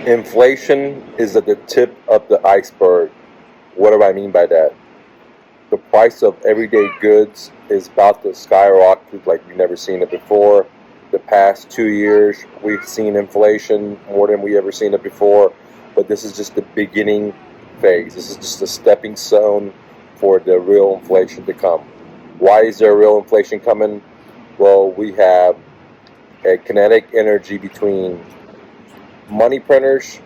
Inflation is at the tip of the iceberg. What do I mean by that? The price of everyday goods is about to skyrocket like we've never seen it before. The past 2 years, we've seen inflation more than we ever seen it before, but this is just the beginning phase. This is just a stepping stone for the real inflation to come. Why is there real inflation coming? Well, we have a kinetic energy between money printers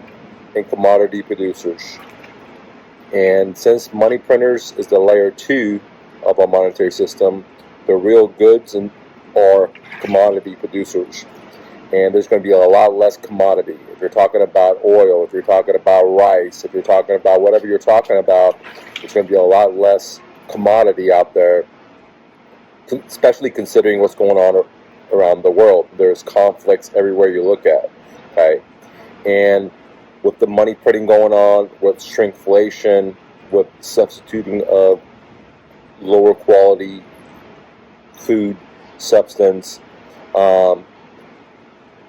and commodity producers. And since money printers is the layer 2 of our monetary system, the real goods are commodity producers. And there's going to be a lot less commodity. If you're talking about oil, if you're talking about rice, if you're talking about whatever you're talking about, there's going to be a lot less commodity out there, especially considering what's going on around the world. There's conflicts everywhere you look at. Okay? And with the money printing going on, with shrinkflation, with substituting of lower quality food substance, all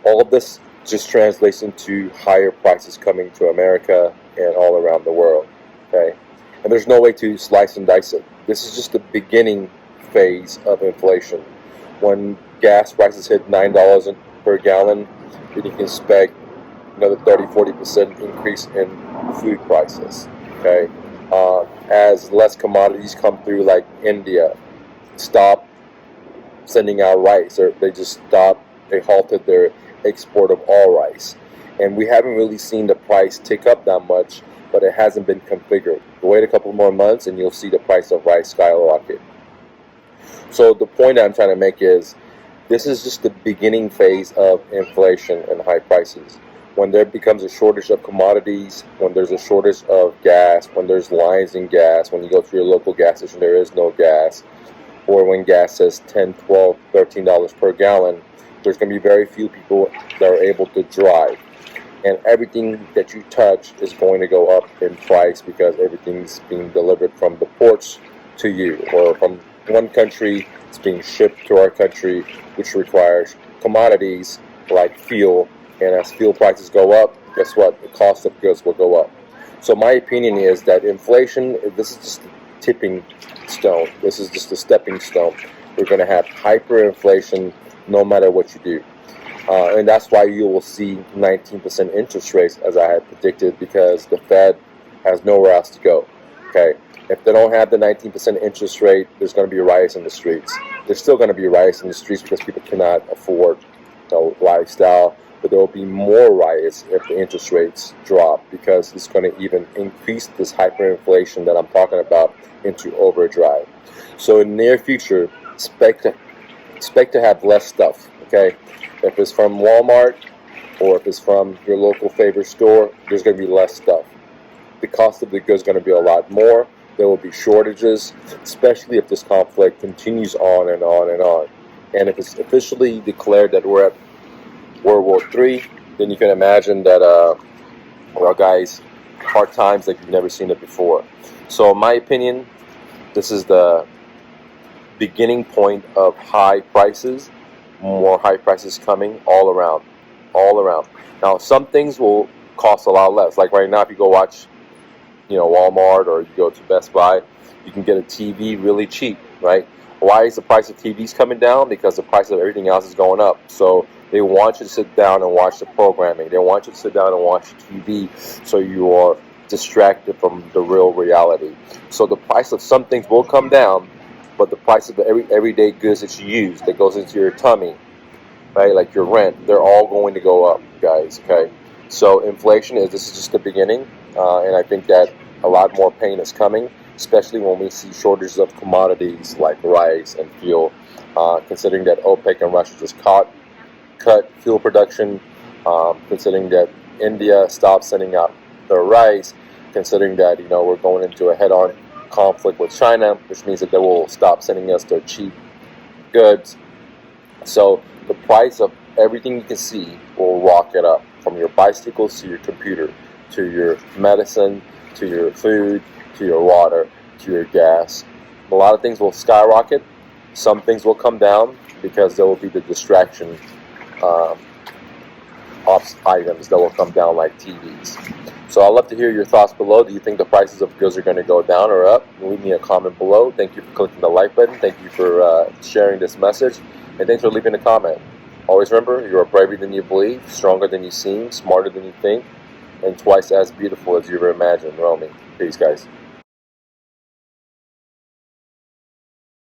of this just translates into higher prices coming to America and all around the world. Okay, and there's no way to slice and dice it. This is just the beginning phase of inflation. When gas prices hit $9 per gallon, then you can expect another 30-40% increase in food prices. Okay, as less commodities come through, like India stop sending out rice, or they halted their export of all rice, and we haven't really seen the price tick up that much, but it hasn't been configured. Wait a couple more months and you'll see the price of rice skyrocket. So the point I'm trying to make is this is just the beginning phase of inflation and high prices. When there becomes a shortage of commodities, when there's a shortage of gas, when there's lines in gas, when you go to your local gas station there is no gas, or when gas is $10, $12, $13 per gallon, there's going to be very few people that are able to drive. And everything that you touch is going to go up in price because everything's being delivered from the ports to you, or from one country it's being shipped to our country, which requires commodities like fuel. And as fuel prices go up, guess what? The cost of goods will go up. So my opinion is that inflation, this is just a tipping stone. This is just a stepping stone. We're going to have hyperinflation no matter what you do. And that's why you will see 19% interest rates, as I had predicted, because the Fed has nowhere else to go. Okay, if they don't have the 19% interest rate, there's going to be riots in the streets. There's still going to be riots in the streets because people cannot afford the lifestyle. But there will be more riots if the interest rates drop, because it's going to even increase this hyperinflation that I'm talking about into overdrive. So in the near future, expect to have less stuff. Okay, if it's from Walmart or if it's from your local favorite store, there's going to be less stuff. The cost of the goods is going to be a lot more. There will be shortages, especially if this conflict continues on and on and on. And if it's officially declared that we're at World War III, then you can imagine that, well, guys, hard times like you've never seen it before. So in my opinion, this is the beginning point of high prices, more high prices coming all around. Now, some things will cost a lot less. Like right now, if you go watch, Walmart, or you go to Best Buy, you can get a TV really cheap, right? Why is the price of TVs coming down? Because the price of everything else is going up. So they want you to sit down and watch the programming. They want you to sit down and watch TV so you are distracted from the real reality. So the price of some things will come down, but the price of the everyday goods that you use, that goes into your tummy, right, like your rent, they're all going to go up, guys, okay? So this is just the beginning, and I think that a lot more pain is coming, especially when we see shortages of commodities like rice and fuel, considering that OPEC and Russia just cut fuel production, considering that India stopped sending out their rice, considering that we're going into a head-on conflict with China, which means that they will stop sending us their cheap goods. So the price of everything you can see will rocket up, from your bicycles to your computer, to your medicine, to your food, to your water, to your gas. A lot of things will skyrocket. Some things will come down because there will be the distraction pops items that will come down like TVs. So I'd love to hear your thoughts below. Do you think the prices of goods are going to go down or up? Leave me a comment below. Thank you for clicking the like button. Thank you for sharing this message. And thanks for leaving a comment. Always remember, you are braver than you believe, stronger than you seem, smarter than you think, and twice as beautiful as you ever imagined. Romy. Peace, guys.